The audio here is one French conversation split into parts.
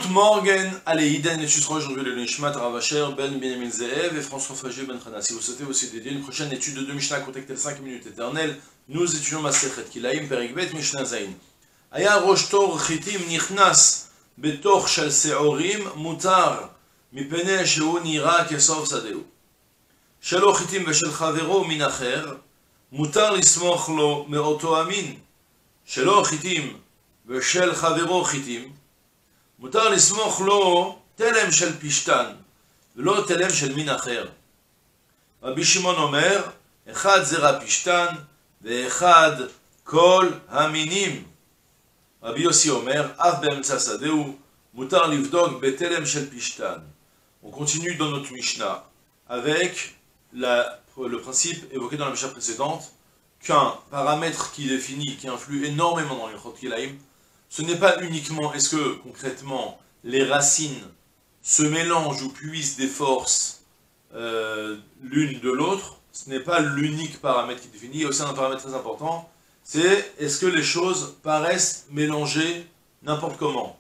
Good morning, allez, Iden et Chusro, aujourd'hui le Nishmat, Ravacher, Ben Benjamin Zeev et François Fagé Ben Khana. Si vous souhaitez aussi dédier une prochaine étude de 2 Mishnah, contactez le 5 minutes éternelles. Nous étudions Masechet Kilaim, Perikbet, Mishnah Zain. Aya Rosh Tor Chitim Nichnas, Betor Shel Seorim, Mutar, Mipene Sheu Nira Kesov Sadeu. Shelo Chitim Veshel Chavero Min Acher, Mutar Lismoch Lo Meoto Amin. Shelo Chitim Veshel Chavero Chitim. מותר לסמוך לו תלם של פשטן, ולא תלם של מין אחר. רבי שמעון אומר, אחד זרע פשטן, ואחד כל המינים. רבי יוסי אומר, אף באמצע שדהו, מותר לבדוק בתלם של פשטן. On continue dans notre Mishnah, avec le principe évoqué dans la Mishnah précédente, qu'un paramètre qui définit, qui influe énormément dans les Chot Kilaim, ce n'est pas uniquement, est-ce que concrètement les racines se mélangent ou puisent des forces l'une de l'autre, ce n'est pas l'unique paramètre qui définit, il y a aussi un paramètre très important, c'est est-ce que les choses paraissent mélangées n'importe comment.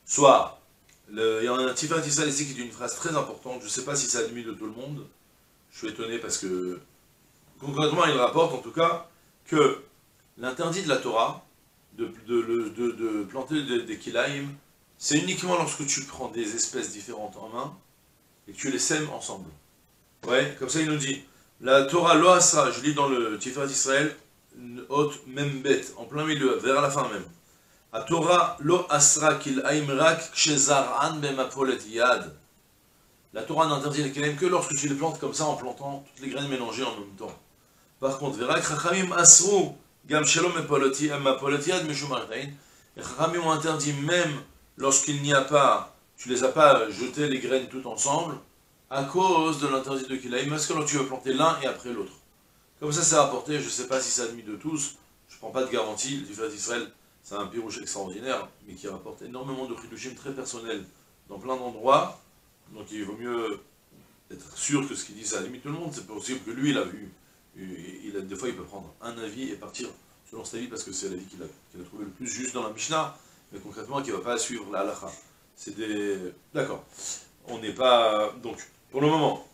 Soit, il y a un Tiferet Israël ici qui dit une phrase très importante, je ne sais pas si c'est admis de tout le monde, je suis étonné parce que concrètement il rapporte en tout cas que l'interdit de la Torah, de planter des kilaïm, c'est uniquement lorsque tu prends des espèces différentes en main et que tu les sèmes ensemble. Ouais, comme ça il nous dit, la Torah lo asra, je lis dans le Tiferet Israël, haute même bête, en plein milieu, vers la fin même. La Torah lo asra kilaïm rak kshezar'an bemapolet yad. La Torah n'interdit les kilaïm que lorsque tu les plantes comme ça en plantant toutes les graines mélangées en même temps. Par contre, verak chachamim asru. Gam Shalom et Polatiad Meshumartain, les Chachamim ont interdit même lorsqu'il n'y a pas, tu les as pas jeté les graines toutes ensemble, à cause de l'interdit de Kilaïm, parce que alors tu veux planter l'un et après l'autre. Comme ça c'est rapporté, je ne sais pas si c'est admis de tous, je ne prends pas de garantie, le Tiferet Israël, c'est un pirouche extraordinaire, mais qui rapporte énormément de chidushim très personnels dans plein d'endroits, donc il vaut mieux être sûr que ce qu'il dit c'est admis tout le monde, c'est possible que lui il a vu. Des fois il peut prendre un avis et partir selon cet avis parce que c'est l'avis qu'il a trouvé le plus juste dans la Mishnah, mais concrètement qu'il ne va pas suivre la halakha. C'est des... D'accord. On n'est pas... Donc, pour le moment,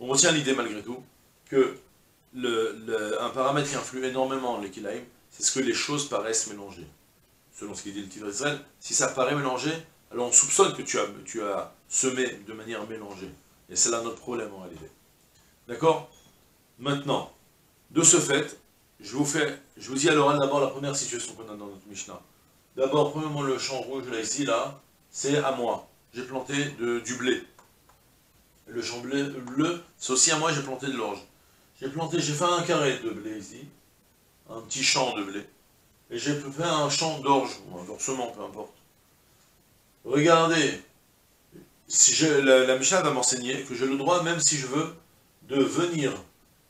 on retient l'idée malgré tout que un paramètre qui influe énormément les kilaïm, c'est ce que les choses paraissent mélangées. Selon ce qu'il dit le Tiferet Israël, si ça paraît mélangé, alors on soupçonne que tu as semé de manière mélangée. Et c'est là notre problème en réalité. D'accord ? Maintenant, de ce fait, je vous dis à l'oral d'abord la première situation qu'on a dans notre Mishnah. D'abord, premièrement, le champ rouge, là, ici, là, c'est à moi. J'ai planté du blé. Le champ bleu, c'est aussi à moi, j'ai planté de l'orge. J'ai fait un carré de blé ici, un petit champ de blé. Et j'ai fait un champ d'orge, ou un dorsement, peu importe. Regardez, si la Mishnah va m'enseigner que j'ai le droit, même si je veux, de venir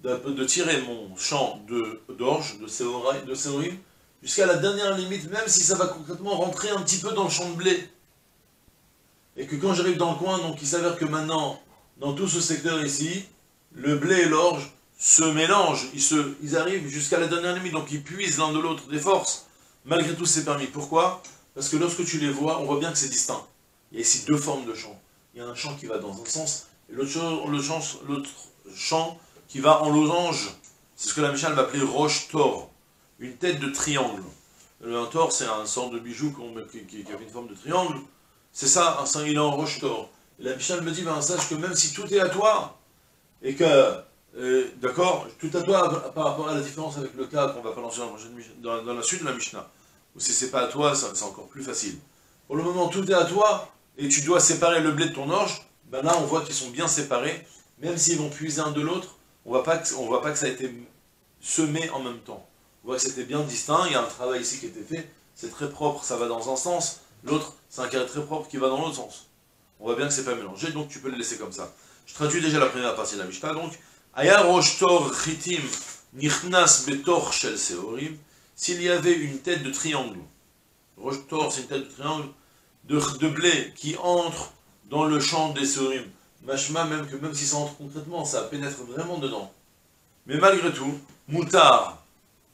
de tirer mon champ d'orge, de séorim, jusqu'à la dernière limite, même si ça va concrètement rentrer un petit peu dans le champ de blé. Et que quand j'arrive dans le coin, donc il s'avère que maintenant, dans tout ce secteur ici, le blé et l'orge se mélangent, ils arrivent jusqu'à la dernière limite, donc ils puisent l'un de l'autre des forces. Malgré tout, c'est permis. Pourquoi? Parce que lorsque tu les vois, on voit bien que c'est distinct. Il y a ici deux formes de champ. Il y a un champ qui va dans un sens, et l'autre champ qui va en losange. C'est ce que la Mishnah va appeler roche tor, une tête de triangle. Un tor, c'est un sort de bijou qui a une forme de triangle. C'est ça, il est en roche tor. Et la Mishnah me dit, ben, sache que même si tout est à toi, et que, d'accord, tout à toi par rapport à la différence avec le cas qu'on va prononcer dans la suite de la Mishnah, ou si c'est pas à toi, c'est encore plus facile. Pour le moment, tout est à toi, et tu dois séparer le blé de ton orge, ben là, on voit qu'ils sont bien séparés, même s'ils vont puiser un de l'autre, on voit pas que ça a été semé en même temps. On voit que c'était bien distinct, il y a un travail ici qui a été fait, c'est très propre, ça va dans un sens, l'autre, c'est un carré très propre qui va dans l'autre sens. On voit bien que c'est pas mélangé, donc tu peux le laisser comme ça. Je traduis déjà la première partie de la Mishnah, donc, Aya rosh tor chitim nichnas betor shel seorim, s'il y avait une tête de triangle, rosh tor c'est une tête de triangle, de blé qui entre dans le champ des seorim, machma même si ça entre concrètement, ça pénètre vraiment dedans. Mais malgré tout, moutard,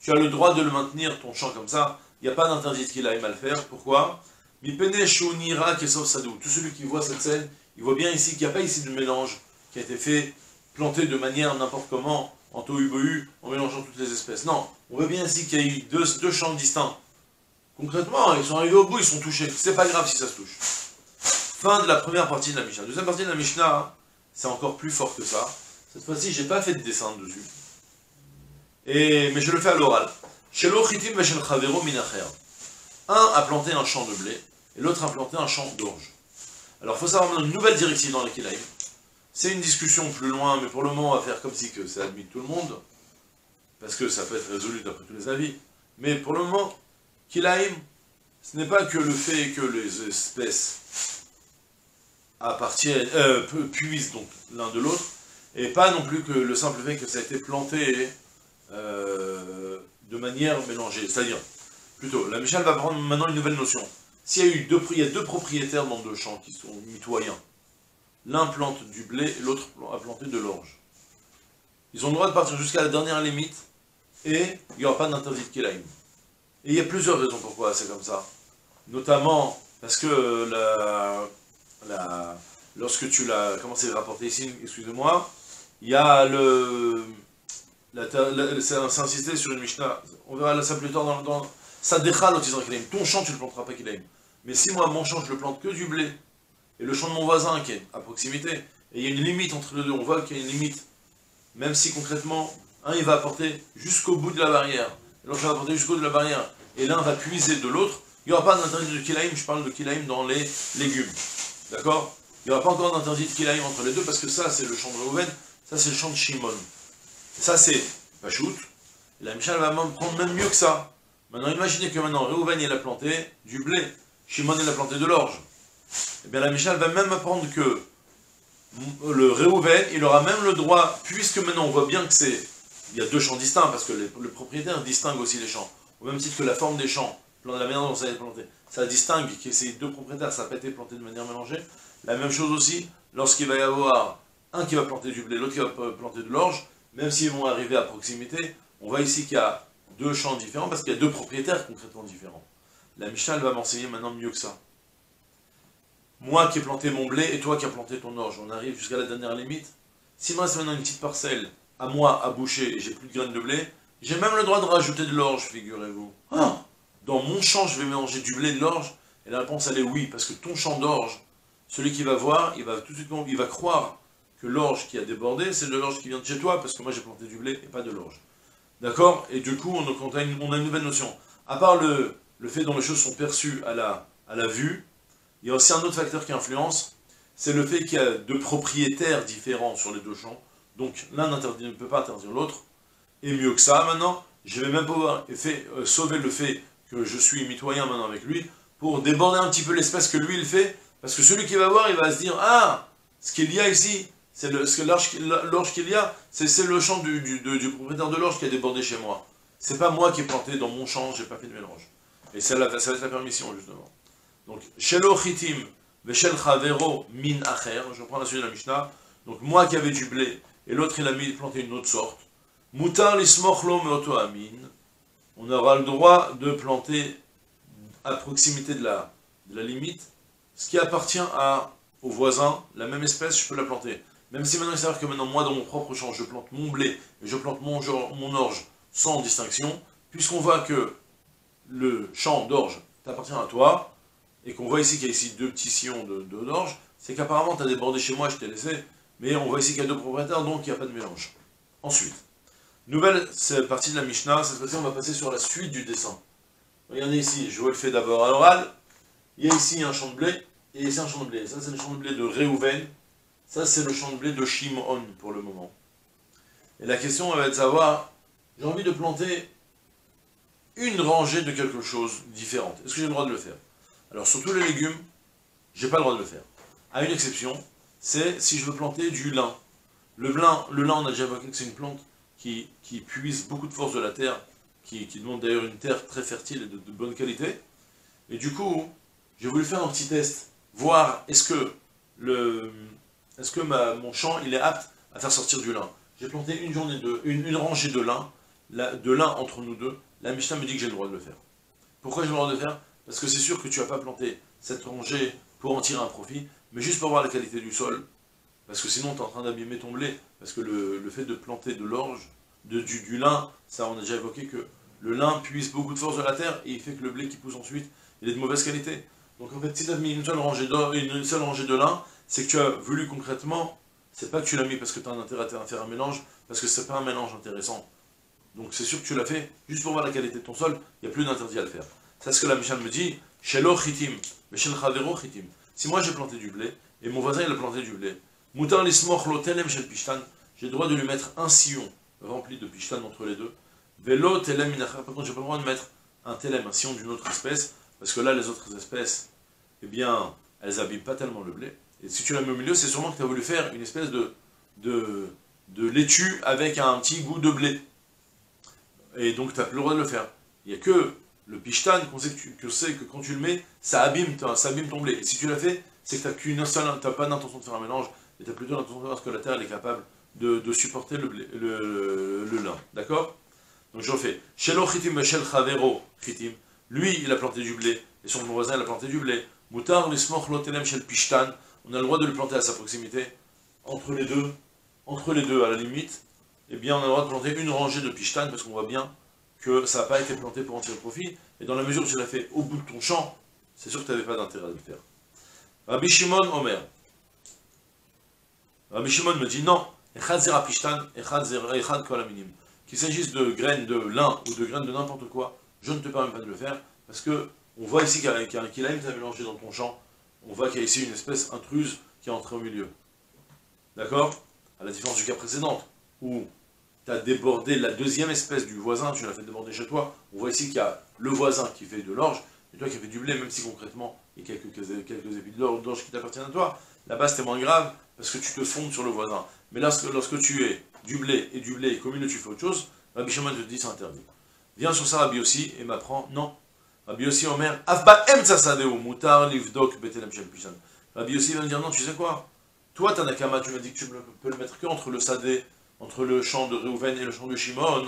tu as le droit de le maintenir, ton champ comme ça, il n'y a pas d'interdit qu'il aille mal faire. Pourquoi? Mipene Shunira Kesov Sadou. Tout celui qui voit cette scène, il voit bien ici qu'il n'y a pas ici de mélange qui a été fait, planté de manière n'importe comment, en tohu-bohu, en mélangeant toutes les espèces. Non, on voit bien ici qu'il y a eu deux champs distincts. Concrètement, ils sont arrivés au bout, ils sont touchés. C'est pas grave si ça se touche. Fin de la première partie de la Mishnah. Deuxième partie de la Mishnah, c'est encore plus fort que ça. Cette fois-ci, j'ai pas fait de dessin dessus. Mais je le fais à l'oral. Shelo chitim veshel chavero minacher. Un a planté un champ de blé, et l'autre a planté un champ d'orge. Alors, il faut savoir maintenant une nouvelle directive dans les Kilaïm. C'est une discussion plus loin, mais pour le moment, on va faire comme si que c'est admis de tout le monde, parce que ça peut être résolu d'après tous les avis. Mais pour le moment, Kilaïm, ce n'est pas que le fait que les espèces appartiennent, puisent donc l'un de l'autre, et pas non plus que le simple fait que ça a été planté de manière mélangée. C'est-à-dire, plutôt, la Mishnah va prendre maintenant une nouvelle notion. S'il y a eu il y a deux propriétaires dans deux champs qui sont mitoyens, l'un plante du blé et l'autre a planté de l'orge. Ils ont le droit de partir jusqu'à la dernière limite et il n'y aura pas d'interdit de Kilaïm. Et il y a plusieurs raisons pourquoi c'est comme ça. Notamment parce que lorsque tu l'as commencé à rapporter ici, excusez-moi, il y a c'est insisté sur une Mishnah, on verra ça plus tard dans ça déchale au Tizra Kilaïm. Ton champ tu ne le planteras pas Kilaïm. Mais si moi mon champ je le plante que du blé, et le champ de mon voisin qui est à proximité, et il y a une limite entre les deux, on voit qu'il y a une limite, même si concrètement, un il va apporter jusqu'au bout de la barrière, et l'autre va apporter jusqu'au bout de la barrière, et l'un va puiser de l'autre, il n'y aura pas d'interdit de Kilaïm, je parle de Kilaïm dans les légumes. D'accord? Il n'y aura pas encore d'interdit de Kilaïm entre les deux, parce que ça c'est le champ de Reuven, ça c'est le champ de Shimon. Ça c'est Pachout, la Mishnah va prendre même mieux que ça. Maintenant imaginez que maintenant Reuven il a planté du blé, Shimon il a planté de l'orge. Eh bien la Mishnah va même apprendre que le Reuven, il aura même le droit, puisque maintenant on voit bien que il y a deux champs distincts, parce que le propriétaire distingue aussi les champs, au même titre que la forme des champs, la manière dont ça a été planté, ça distingue que ces deux propriétaires, ça n'a pas été planté de manière mélangée. La même chose aussi, lorsqu'il va y avoir un qui va planter du blé, l'autre qui va planter de l'orge, même s'ils vont arriver à proximité, on voit ici qu'il y a deux champs différents, parce qu'il y a deux propriétaires concrètement différents. La Mishnah va m'enseigner maintenant mieux que ça. Moi qui ai planté mon blé et toi qui as planté ton orge, on arrive jusqu'à la dernière limite. S'il me reste maintenant une petite parcelle à moi à boucher et j'ai plus de graines de blé, j'ai même le droit de rajouter de l'orge, figurez-vous. Dans mon champ, je vais mélanger du blé et de l'orge? Et la réponse elle est oui, parce que ton champ d'orge, celui qui va voir, il va tout de suite il va croire que l'orge qui a débordé, c'est de l'orge qui vient de chez toi, parce que moi j'ai planté du blé et pas de l'orge. D'accord? Et du coup, on a une nouvelle notion. À part le fait dont les choses sont perçues à la vue, il y a aussi un autre facteur qui influence, c'est le fait qu'il y a deux propriétaires différents sur les deux champs, donc l'un ne peut pas interdire l'autre, et mieux que ça maintenant, je vais même pouvoir sauver le fait que je suis mitoyen maintenant avec lui, pour déborder un petit peu l'espèce que lui il fait, parce que celui qui va voir, il va se dire, ah, ce qu'il y a ici, l'orge qu'il y a, c'est le champ du propriétaire de l'orge qui a débordé chez moi. C'est pas moi qui ai planté dans mon champ, j'ai pas fait de mélange. Et ça va être la permission, justement. Donc, Shelo chitim veshel chavero min acher, je reprends la suite de la Mishnah. Donc, moi qui avais du blé, et l'autre il a planté une autre sorte. Mutar lismoch lo meoto amin. On aura le droit de planter à proximité de la limite, ce qui appartient au voisin, la même espèce, je peux la planter. Même si maintenant il s'avère que maintenant, moi, dans mon propre champ, je plante mon blé, et je plante mon orge sans distinction, puisqu'on voit que le champ d'orge t'appartient à toi, et qu'on voit ici qu'il y a ici deux petits sillons d'orge, c'est qu'apparemment tu as débordé chez moi, je t'ai laissé, mais on voit ici qu'il y a deux propriétaires, donc il n'y a pas de mélange. Ensuite, nouvelle partie de la Mishnah, cette fois-ci on va passer sur la suite du dessin. Regardez ici, je vous le fais d'abord à l'oral, il y a ici un champ de blé, et ici un champ de blé. Ça c'est le champ de blé de Reuven, ça c'est le champ de blé de Shimon pour le moment. Et la question va être de savoir, j'ai envie de planter une rangée de quelque chose différente. Est-ce que j'ai le droit de le faire? Alors sur tous les légumes, j'ai pas le droit de le faire. À une exception, c'est si je veux planter du lin. Le lin, on a déjà évoqué que c'est une plante qui puise beaucoup de force de la terre, qui demande d'ailleurs une terre très fertile et de bonne qualité. Et du coup, j'ai voulu faire un petit test, voir est-ce que mon champ il est apte à faire sortir du lin. J'ai planté une rangée de lin entre nous deux. La Mishnah me dit que j'ai le droit de le faire. Pourquoi j'ai le droit de le faire? Parce que c'est sûr que tu vas pas planter cette rangée pour en tirer un profit, mais juste pour voir la qualité du sol, parce que sinon tu es en train d'abîmer ton blé, parce que le fait de planter de l'orge, du lin, ça on a déjà évoqué que le lin puise beaucoup de force de la terre, et il fait que le blé qui pousse ensuite, il est de mauvaise qualité. Donc en fait, si tu as mis une seule rangée de lin, c'est que tu as voulu concrètement, c'est pas que tu l'as mis parce que tu as un intérêt à faire un mélange, parce que c'est pas un mélange intéressant. Donc c'est sûr que tu l'as fait juste pour voir la qualité de ton sol, il n'y a plus d'interdit à le faire. C'est ce que la Mishnah me dit, Shelo chitim, mais shel chavero chitim. Si moi j'ai planté du blé, et mon voisin il a planté du blé, mutar lismoch lo telem shel pishtan, j'ai le droit de lui mettre un sillon rempli de pishtan entre les deux. Velo telem minachar, par contre j'ai pas le droit de mettre un telem, un sillon d'une autre espèce, parce que là les autres espèces, eh bien, elles abîment pas tellement le blé. Et si tu la mets au milieu, c'est sûrement que tu as voulu faire une espèce de laitue avec un petit goût de blé. Et donc tu n'as plus le droit de le faire. Il n'y a que le pishtan qu'on sait que quand tu le mets, ça abîme ton blé. Et si tu l'as fait, c'est que tu n'as pas d'intention de faire un mélange, et tu as plutôt l'intention de voir que la terre elle est capable de supporter le lin. D'accord? Donc je refais. Shelo chitim shel chavero chitim. Lui, il a planté du blé, et son voisin, il a planté du blé. Mutar lismoch lo telem shel pishtan. On a le droit de le planter à sa proximité. Entre les deux à la limite, eh bien on a le droit de planter une rangée de pishtan, parce qu'on voit bien que ça n'a pas été planté pour en tirer profit, et dans la mesure où tu l'as fait au bout de ton champ, c'est sûr que tu n'avais pas d'intérêt à le faire. Rabbi Shimon Omer. Rabbi Shimon me dit non, echad zera pishtan, echad kol aminim. Qu'il s'agisse de graines de lin ou de graines de n'importe quoi, je ne te permets pas de le faire, parce que on voit ici qu'un kilaim t'a mélangé dans ton champ, on voit qu'il y a ici une espèce intruse qui est entrée au milieu. D'accord? À la différence du cas précédent, où tu as débordé la deuxième espèce du voisin, tu l'as fait déborder chez toi, on voit ici qu'il y a le voisin qui fait de l'orge, et toi qui fais du blé, même si concrètement il y a quelques épis d'orge qui t'appartiennent à toi, là-bas c'était moins grave, parce que tu te fondes sur le voisin. Mais lorsque tu es du blé, et qu'au milieu tu fais autre chose, Rabbi Shimon te dit c'est interdit. Viens sur ça Rabbi Yossi, et m'apprend, non. Rabbi Yossi Omer, Afba emtsa sadeo, mutar livdok betelem shel pishan. Rabbi Yossi va me dire, non, tu sais quoi? Toi, Tanakama, tu m'as dit que tu peux le mettre que entre le sadé, entre le champ de Reuven et le champ de Shimon.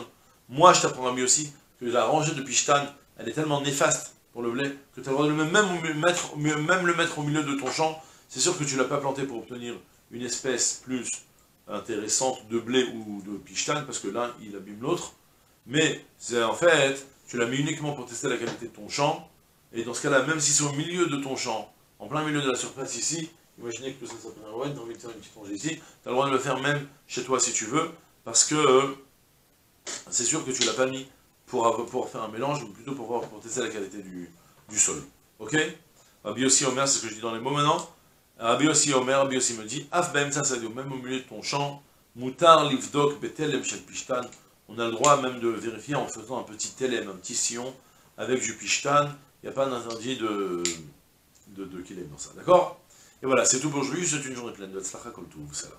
Moi, je t'apprends Rabbi Yossi que la rangée de pishtan, elle est tellement néfaste pour le blé, que tu as le droit de même le mettre au milieu de ton champ. C'est sûr que tu ne l'as pas planté pour obtenir une espèce plus intéressante de blé ou de pishtan, parce que l'un, il abîme l'autre. Mais, c'est en fait, tu l'as mis uniquement pour tester la qualité de ton champ, et dans ce cas-là, même si c'est au milieu de ton champ, en plein milieu de la surface ici, imaginez que ça s'appelle un ouais, t'as envie de faire une petite rangée ici, tu as le droit de le faire même chez toi si tu veux, parce que c'est sûr que tu l'as pas mis pour faire un mélange, ou plutôt pour tester la qualité du sol. Ok? Rabbi Yossi Omer, c'est ce que je dis dans les mots maintenant. Rabbi Yossi Omer, Rabbi Yossi me dit, Af Baem Sasadio, même au milieu de ton champ, Mutar Livdok Betelem Shel Pishtan, on a le droit même de vérifier en faisant un petit telem, un petit sillon, avec du pishtan, il n'y a pas d'interdit de kilem dans ça, d'accord? Et voilà, c'est tout pour aujourd'hui, c'est une journée pleine de tzlacha kol tuv, salam.